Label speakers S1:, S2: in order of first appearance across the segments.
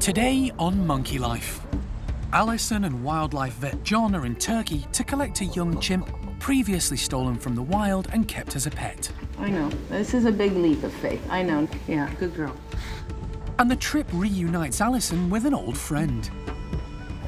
S1: Today on Monkey Life, Alison and wildlife vet John are in Turkey to collect a young chimp previously stolen from the wild and kept as a pet.
S2: I know. This is a big leap of faith. I know. Yeah, good girl.
S1: And the trip reunites Alison with an old friend.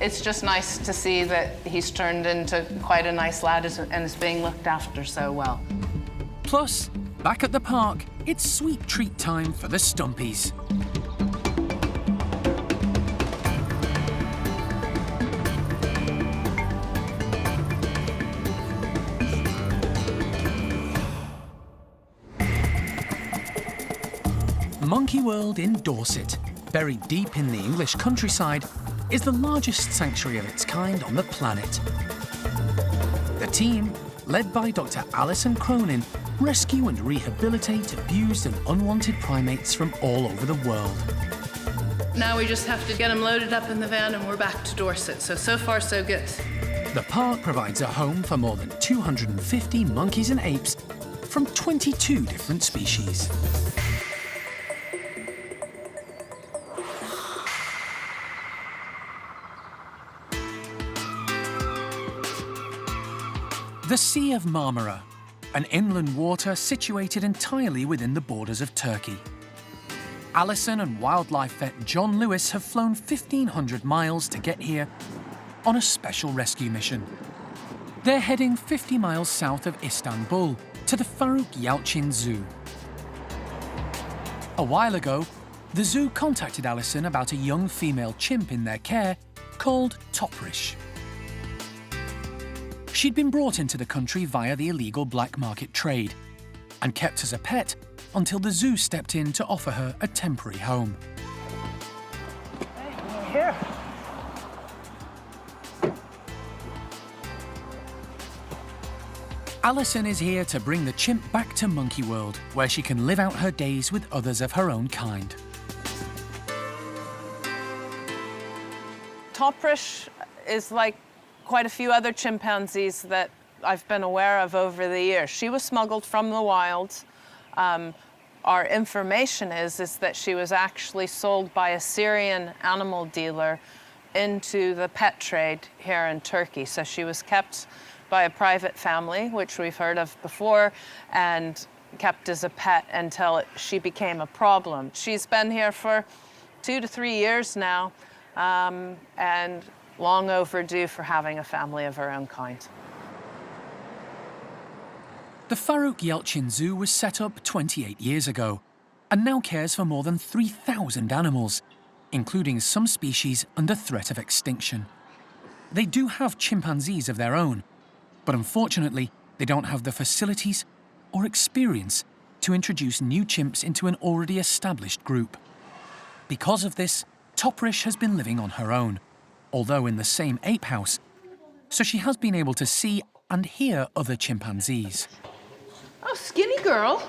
S2: It's just nice to see that he's turned into quite a nice lad and is being looked after so well.
S1: Plus, back at the park, it's sweet treat time for the Stumpies. Monkey World in Dorset, buried deep in the English countryside, is the largest sanctuary of its kind on the planet. The team, led by Dr. Alison Cronin, rescue and rehabilitate abused and unwanted primates from all over the world.
S2: Now we just have to get them loaded up in the van and we're back to Dorset. So far, so good.
S1: The park provides a home for more than 250 monkeys and apes from 22 different species. The Sea of Marmara, an inland water situated entirely within the borders of Turkey. Alison and wildlife vet John Lewis have flown 1,500 miles to get here on a special rescue mission. They're heading 50 miles south of Istanbul to the Faruk Yalcin Zoo. A while ago, the zoo contacted Alison about a young female chimp in their care called Topish. She'd been brought into the country via the illegal black market trade and kept as a pet until the zoo stepped in to offer her a temporary home.
S3: Hey, here.
S1: Alison is here to bring the chimp back to Monkey World, where she can live out her days with others of her own kind.
S2: Topish is like quite a few other chimpanzees that I've been aware of over the years. She was smuggled from the wild. Our information is that she was actually sold by a Syrian animal dealer into the pet trade here in Turkey. So she was kept by a private family, which we've heard of before, and kept as a pet until she became a problem. She's been here for 2 to 3 years now, and long overdue for having a family of her own kind.
S1: The Faruk Yalcin Zoo was set up 28 years ago and now cares for more than 3,000 animals, including some species under threat of extinction. They do have chimpanzees of their own, but unfortunately, they don't have the facilities or experience to introduce new chimps into an already established group. Because of this, Topish has been living on her own, although in the same ape house, so she has been able to see and hear other chimpanzees.
S2: Oh, skinny girl.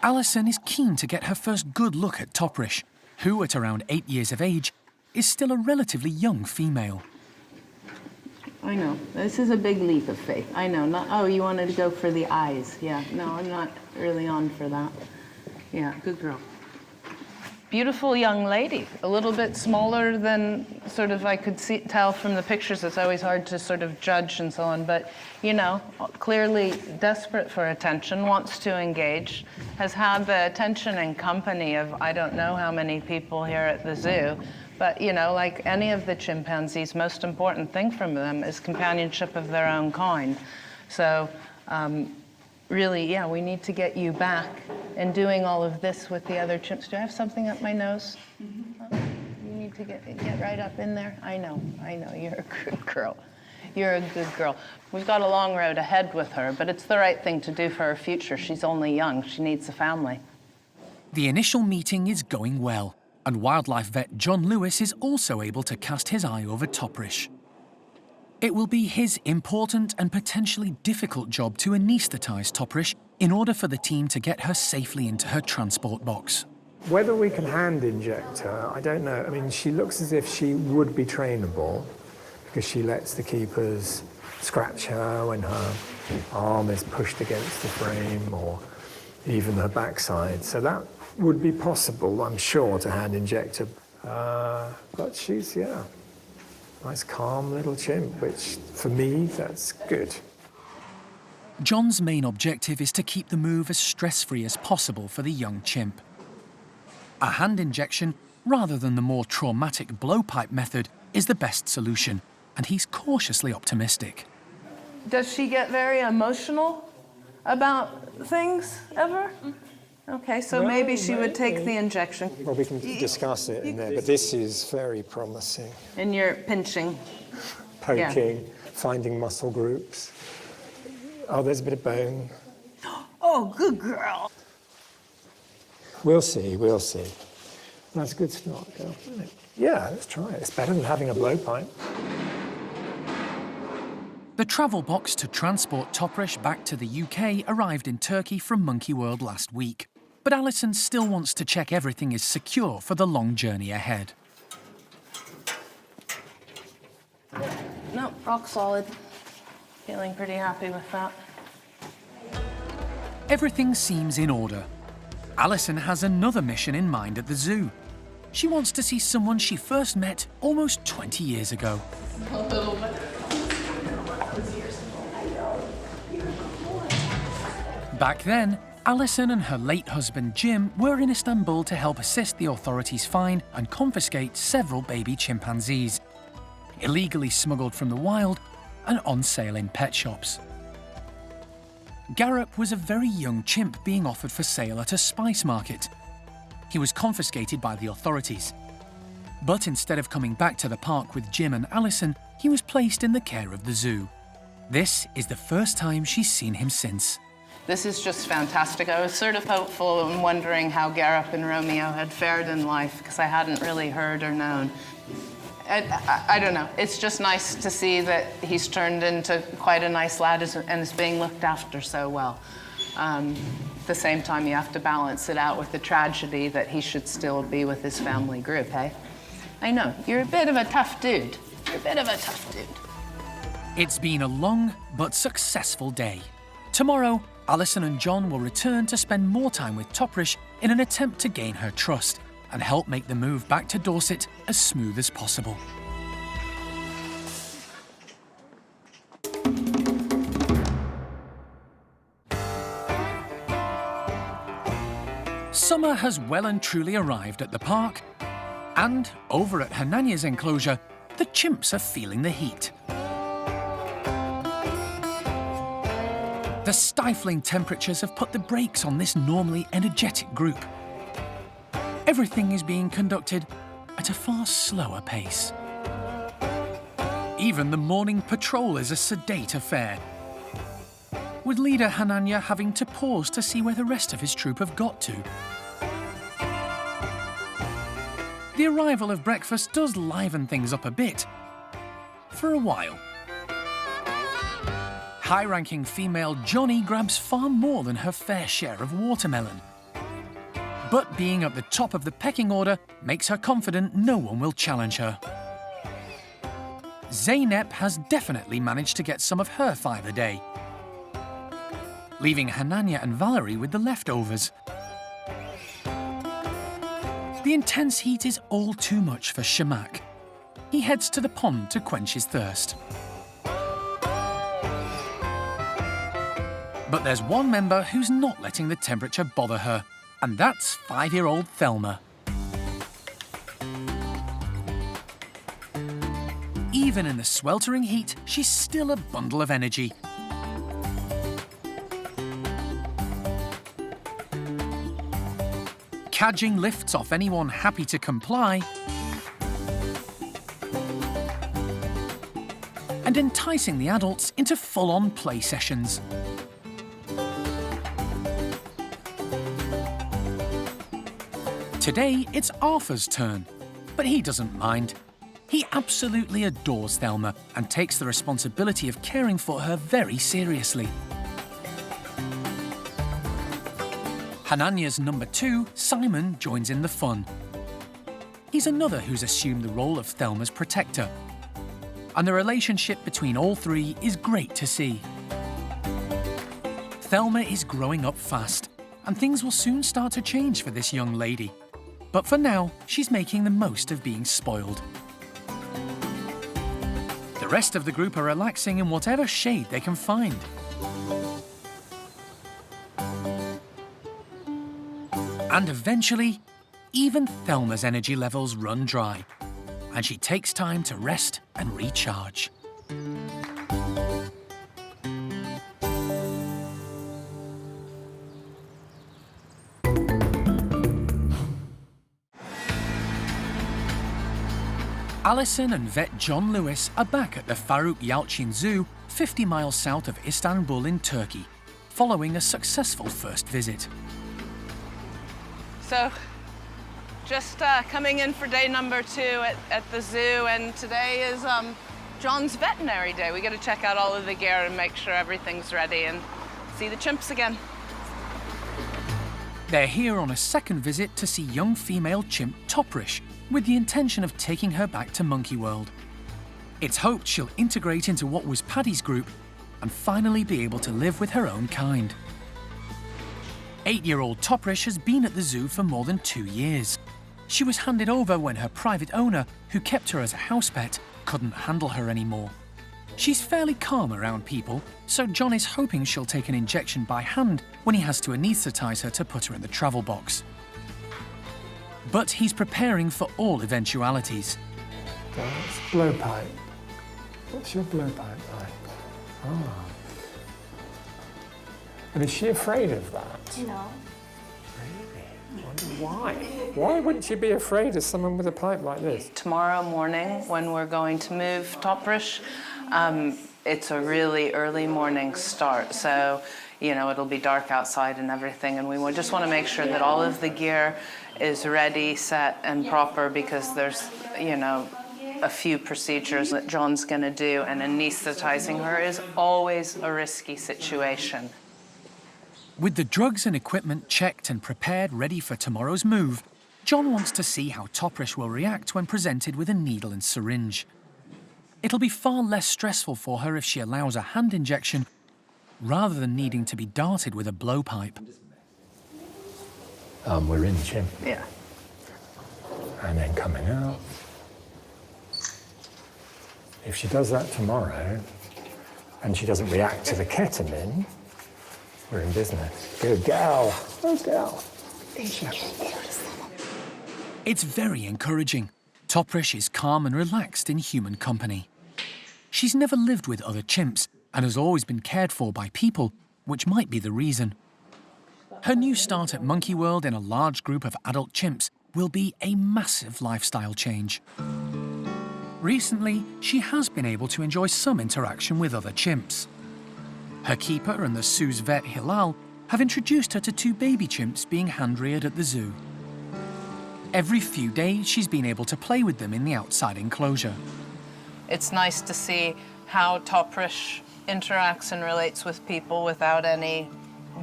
S1: Alison is keen to get her first good look at Topish, who, at around 8 years of age, is still a relatively young female.
S2: I know. This is a big leap of faith. I know. Not, oh, you wanted to go for the eyes. Yeah. No, I'm not really on for that. Yeah, good girl. Beautiful young lady, a little bit smaller than sort of I could tell from the pictures. It's always hard to sort of judge and so on, but, you know, clearly desperate for attention, wants to engage, has had the attention and company of I don't know how many people here at the zoo, but, you know, like any of the chimpanzees, most important thing from them is companionship of their own kind. So, really, yeah, we need to get you back and doing all of this with the other chimps. Do I have something up my nose? You need to get right up in there. I know, you're a good girl. You're a good girl. We've got a long road ahead with her, but it's the right thing to do for her future. She's only young. She needs a family.
S1: The initial meeting is going well, and wildlife vet John Lewis is also able to cast his eye over Topish. It will be his important and potentially difficult job to anaesthetize Topish in order for the team to get her safely into her transport box.
S3: Whether we can hand inject her, I don't know. I mean, she looks as if she would be trainable because she lets the keepers scratch her when her arm is pushed against the frame or even her backside. So that would be possible, I'm sure, to hand inject her. But she's, nice calm little chimp, which for me, that's good.
S1: John's main objective is to keep the move as stress-free as possible for the young chimp. A hand injection, rather than the more traumatic blowpipe method, is the best solution, and he's cautiously optimistic.
S2: Does she get very emotional about things ever? Okay, so
S3: No,
S2: maybe she would take
S3: maybe.
S2: the injection.
S3: Well, we can discuss it in there, but this is very promising.
S2: And you're pinching.
S3: Poking, finding muscle groups. Oh, there's a bit of bone.
S2: Oh, good girl.
S3: We'll see, we'll see. That's a good start, girl, isn't it? Yeah, let's try it. It's better than having a blowpipe.
S1: The travel box to transport Topish back to the UK arrived in Turkey from Monkey World last week. But Alison still wants to check everything is secure for the long journey ahead.
S2: No, rock solid. Feeling pretty happy with that.
S1: Everything seems in order. Alison has another mission in mind at the zoo. She wants to see someone she first met almost 20 years ago. Back then, Alison and her late husband Jim were in Istanbul to help assist the authorities find and confiscate several baby chimpanzees, illegally smuggled from the wild and on sale in pet shops. Gucup was a very young chimp being offered for sale at a spice market. He was confiscated by the authorities. But instead of coming back to the park with Jim and Alison, he was placed in the care of the zoo. This is the first time she's seen him since.
S2: This is just fantastic. I was sort of hopeful and wondering how Gucup and Romeo had fared in life because I hadn't really heard or known. I don't know. It's just nice to see that he's turned into quite a nice lad and is being looked after so well. At the same time, you have to balance it out with the tragedy that he should still be with his family group, hey? I know, you're a bit of a tough dude. You're a bit of a tough dude.
S1: It's been a long but successful day. Tomorrow, Alison and John will return to spend more time with Topish in an attempt to gain her trust and help make the move back to Dorset as smooth as possible. Summer has well and truly arrived at the park, and over at Hananya's enclosure, the chimps are feeling the heat. The stifling temperatures have put the brakes on this normally energetic group. Everything is being conducted at a far slower pace. Even the morning patrol is a sedate affair, with leader Hananya having to pause to see where the rest of his troop have got to. The arrival of breakfast does liven things up a bit, for a while. High-ranking female Johnny grabs far more than her fair share of watermelon. But being at the top of the pecking order makes her confident no one will challenge her. Zeynep has definitely managed to get some of her 5 a day, leaving Hananya and Valerie with the leftovers. The intense heat is all too much for Shamak. He heads to the pond to quench his thirst. But there's one member who's not letting the temperature bother her, and that's 5-year-old Thelma. Even in the sweltering heat, she's still a bundle of energy. Cadging lifts off anyone happy to comply, and enticing the adults into full-on play sessions. Today, it's Arthur's turn, but he doesn't mind. He absolutely adores Thelma and takes the responsibility of caring for her very seriously. Hananya's number 2, Simon, joins in the fun. He's another who's assumed the role of Thelma's protector. And the relationship between all 3 is great to see. Thelma is growing up fast, and things will soon start to change for this young lady. But for now, she's making the most of being spoiled. The rest of the group are relaxing in whatever shade they can find. And eventually, even Thelma's energy levels run dry, and she takes time to rest and recharge. Alison and vet John Lewis are back at the Faruk Yalcin Zoo, 50 miles south of Istanbul in Turkey, following a successful first visit.
S2: So, just coming in for day number 2 at the zoo, and today is John's veterinary day. We got to check out all of the gear and make sure everything's ready and see the chimps again.
S1: They're here on a second visit to see young female chimp Topish, with the intention of taking her back to Monkey World. It's hoped she'll integrate into what was Paddy's group and finally be able to live with her own kind. 8-year-old Topish has been at the zoo for more than 2 years. She was handed over when her private owner, who kept her as a house pet, couldn't handle her anymore. She's fairly calm around people, so John is hoping she'll take an injection by hand when he has to anesthetize her to put her in the travel box. But he's preparing for all eventualities.
S3: That's blowpipe. What's your blowpipe like? Ah. And is she afraid of that?
S4: No.
S3: Really? I wonder why. Why wouldn't she be afraid of someone with a pipe like this?
S2: Tomorrow morning, when we're going to move Topish, it's a really early morning start. So, you know, it'll be dark outside and everything, and we just want to make sure that all of the gear is ready, set, and proper, because there's, you know, a few procedures that John's going to do, and anesthetizing her is always a risky situation.
S1: With the drugs and equipment checked and prepared ready for tomorrow's move, John wants to see how Topish will react when presented with a needle and syringe. It'll be far less stressful for her if she allows a hand injection rather than needing to be darted with a blowpipe.
S3: We're in Chimp.
S2: Yeah.
S3: And then coming out. If she does that tomorrow, and she doesn't react to the ketamine, we're in business. Good gal. Good gal.
S1: It's very encouraging. Topish is calm and relaxed in human company. She's never lived with other chimps and has always been cared for by people, which might be the reason. Her new start at Monkey World in a large group of adult chimps will be a massive lifestyle change. Recently, she has been able to enjoy some interaction with other chimps. Her keeper and the zoo's vet Hilal have introduced her to 2 baby chimps being hand-reared at the zoo. Every few days, she's been able to play with them in the outside enclosure.
S2: It's nice to see how Topish interacts and relates with people without any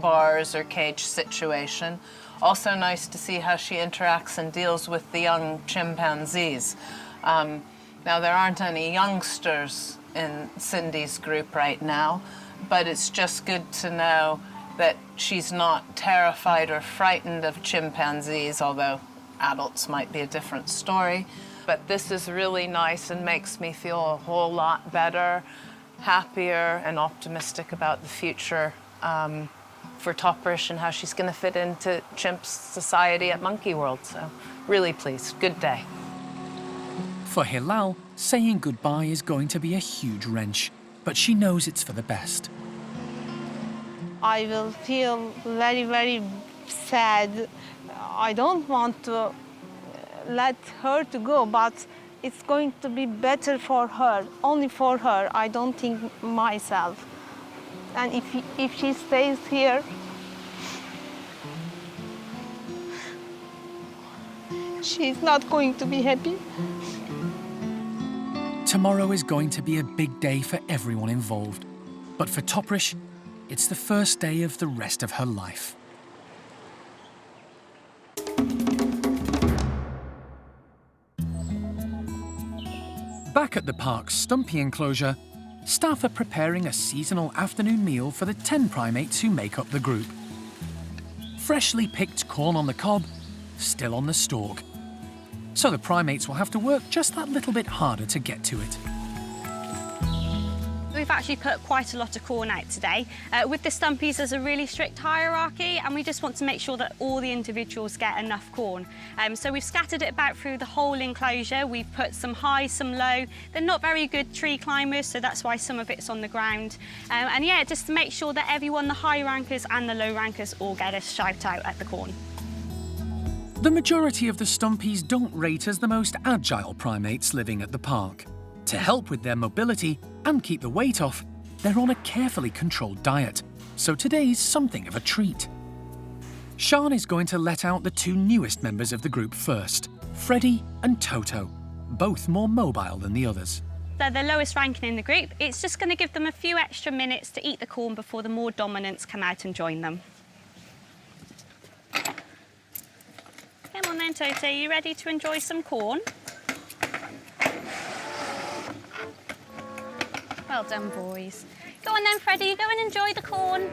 S2: bars or cage situation. Also nice to see how she interacts and deals with the young chimpanzees. Now, there aren't any youngsters in Cindy's group right now, but it's just good to know that she's not terrified or frightened of chimpanzees, although adults might be a different story. But this is really nice and makes me feel a whole lot better, happier, and optimistic about the future for Topish and how she's going to fit into chimp society at Monkey World. So, really pleased. Good day.
S1: For Hilal, saying goodbye is going to be a huge wrench, but she knows it's for the best.
S4: I will feel very, very sad. I don't want to let her to go, but it's going to be better for her, only for her. I don't think myself. And if she stays here, she's not going to be happy.
S1: Tomorrow is going to be a big day for everyone involved. But for Topish, it's the first day of the rest of her life. Back at the park's Stumpy enclosure, staff are preparing a seasonal afternoon meal for the 10 primates who make up the group. Freshly picked corn on the cob, still on the stalk. So the primates will have to work just that little bit harder to get to it.
S5: We've actually put quite a lot of corn out today. With the Stumpies, there's a really strict hierarchy, and we just want to make sure that all the individuals get enough corn. So we've scattered it about through the whole enclosure. We've put some high, some low. They're not very good tree climbers, so that's why some of it's on the ground. And yeah, just to make sure that everyone, the high rankers and the low rankers, all get a shout out at the corn.
S1: The majority of the Stumpies don't rate as the most agile primates living at the park. To help with their mobility and keep the weight off, they're on a carefully controlled diet, so today's something of a treat. Sian is going to let out the two newest members of the group first, Freddie and Toto, both more mobile than the others.
S5: They're the lowest ranking in the group. It's just going to give them a few extra minutes to eat the corn before the more dominants come out and join them. Come on then, Toto, you ready to enjoy some corn? Well done, boys. Go on then, Freddie, go and enjoy the corn.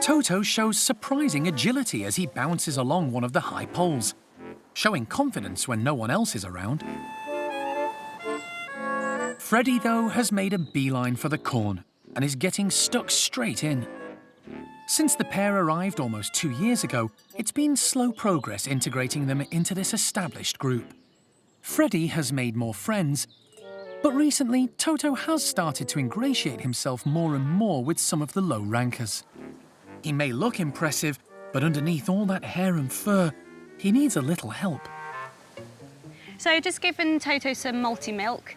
S1: Toto shows surprising agility as he bounces along one of the high poles, showing confidence when no one else is around. Freddie, though, has made a beeline for the corn and is getting stuck straight in. Since the pair arrived almost 2 years ago, it's been slow progress integrating them into this established group. Freddie has made more friends, but recently Toto has started to ingratiate himself more and more with some of the low rankers. He may look impressive, but underneath all that hair and fur, he needs a little help.
S5: So just giving Toto some multi-milk.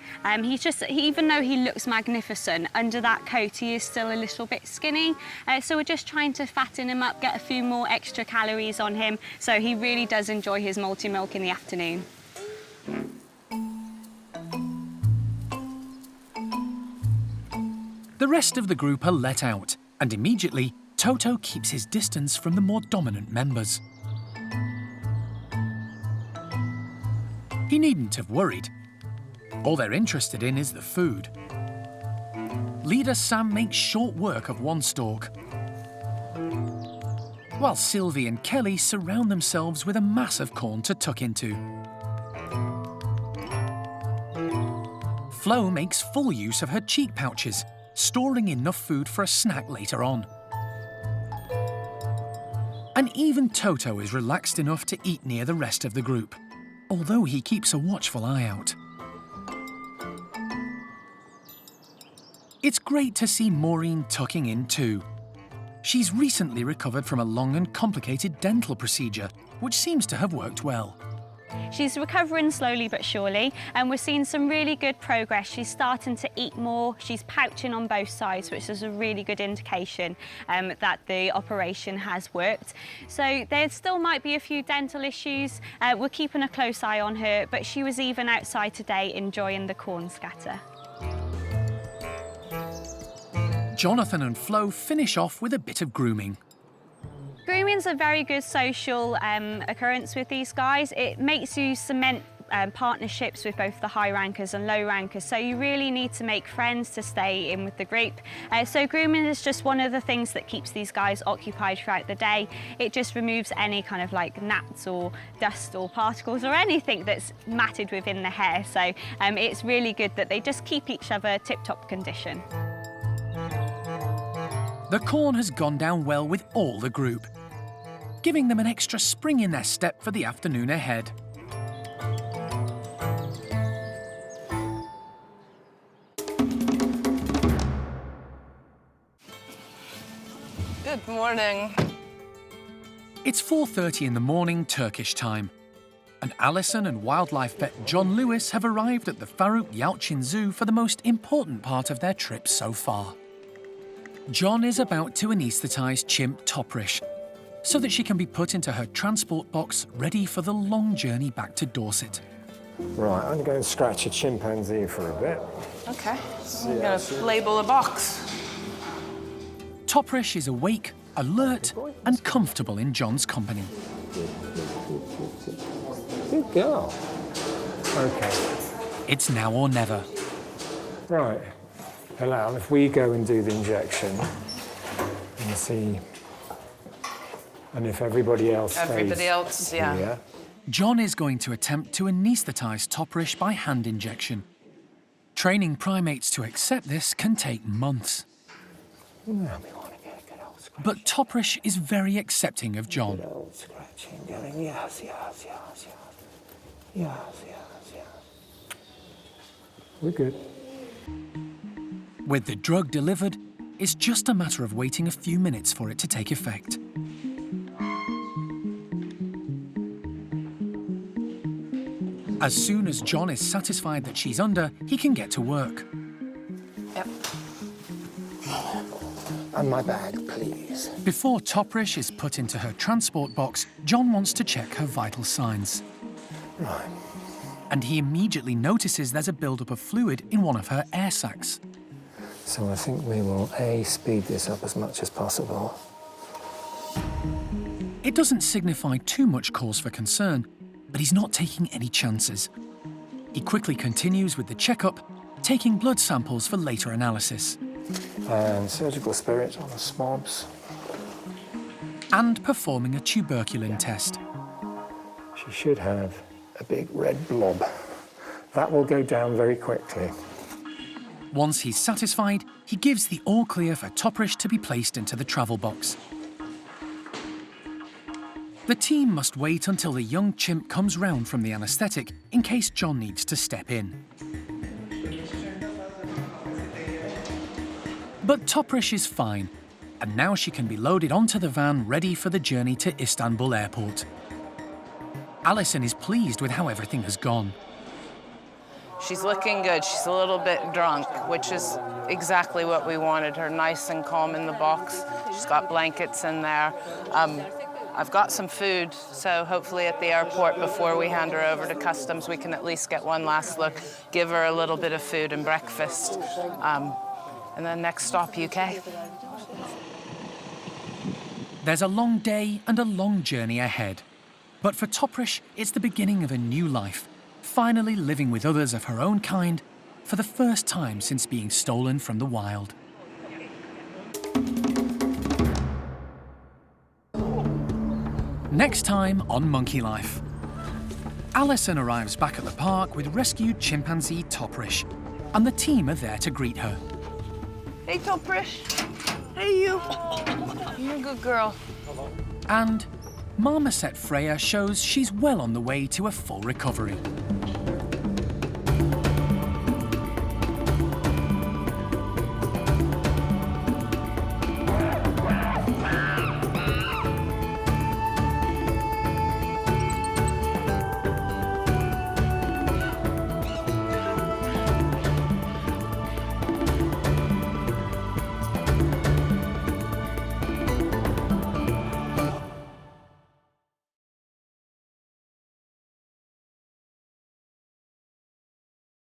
S5: Even though he looks magnificent, under that coat he is still a little bit skinny. So we're just trying to fatten him up, get a few more extra calories on him, so he really does enjoy his multi-milk in the afternoon.
S1: The rest of the group are let out, and immediately Toto keeps his distance from the more dominant members. He needn't have worried. All they're interested in is the food. Leader Sam makes short work of one stalk, while Sylvie and Kelly surround themselves with a mass of corn to tuck into. Flo makes full use of her cheek pouches, storing enough food for a snack later on. And even Toto is relaxed enough to eat near the rest of the group, although he keeps a watchful eye out. It's great to see Maureen tucking in too. She's recently recovered from a long and complicated dental procedure, which seems to have worked well.
S5: She's recovering slowly but surely, and we're seeing some really good progress. She's starting to eat more, she's pouching on both sides, which is a really good indication that the operation has worked. So there still might be a few dental issues. We're keeping a close eye on her, but she was even outside today enjoying the corn scatter.
S1: Jonathan and Flo finish off with a bit of grooming.
S5: Grooming's a very good social occurrence with these guys. It makes you cement partnerships with both the high rankers and low rankers, so you really need to make friends to stay in with the group. So grooming is just one of the things that keeps these guys occupied throughout the day. It just removes any kind of like gnats or dust or particles or anything that's matted within the hair, so it's really good that they just keep each other tip-top condition.
S1: The corn has gone down well with all the group, giving them an extra spring in their step for the afternoon ahead.
S6: Good morning.
S1: It's 4:30 in the morning Turkish time, and Alison and wildlife vet John Lewis have arrived at the Faruk Yalcin Zoo for the most important part of their trip so far. John is about to anesthetize Chimp Topish, so that she can be put into her transport box ready for the long journey back to Dorset.
S3: Right, I'm going to go and scratch a chimpanzee for a bit.
S6: Okay, so I'm gonna label a box.
S1: Topish is awake, alert, and comfortable in John's company.
S3: Good girl. Okay.
S1: It's now or never.
S3: Right. Hello, if we go and do the injection and see And if everybody else stays
S6: yeah.
S3: here,
S1: John is going to attempt to anaesthetize Topish by hand injection. Training primates to accept this can take months.
S3: we want to get a good old scratch.
S1: But Topish is very accepting of John.
S3: Good old scratching going. Yes, yes, yes, yes. Yes, yes, yes. We're good.
S1: With the drug delivered, it's just a matter of waiting a few minutes for it to take effect. As soon as John is satisfied that she's under, he can get to work.
S6: Yep.
S3: And my bag, please.
S1: Before Topish is put into her transport box, John wants to check her vital signs.
S3: Right.
S1: And he immediately notices there's a buildup of fluid in one of her air sacs.
S3: So I think we will, A, speed this up as much as possible.
S1: It doesn't signify too much cause for concern, but he's not taking any chances. He quickly continues with the checkup, taking blood samples for later analysis.
S3: And surgical spirit on the swabs.
S1: And performing a tuberculin test.
S3: She should have a big red blob. That will go down very quickly.
S1: Once he's satisfied, he gives the all clear for Topish to be placed into the travel box. The team must wait until the young chimp comes round from the anaesthetic in case John needs to step in. But Topish is fine, and now she can be loaded onto the van ready for the journey to Istanbul airport. Alison is pleased with how everything has gone.
S6: She's looking good. She's a little bit drunk, which is exactly what we wanted her, nice and calm in the box. She's got blankets in there. I've got some food, so hopefully at the airport before we hand her over to customs, we can at least get one last look, give her a little bit of food and breakfast. And then next stop, UK.
S1: There's a long day and a long journey ahead. But for Topish, it's the beginning of a new life, finally living with others of her own kind for the first time since being stolen from the wild. Next time on Monkey Life. Alison arrives back at the park with rescued chimpanzee Topish, and the team are there to greet her.
S6: Hey, Topish. Hey, you. You're a good girl.
S1: And Marmoset Freya shows she's well on the way to a full recovery.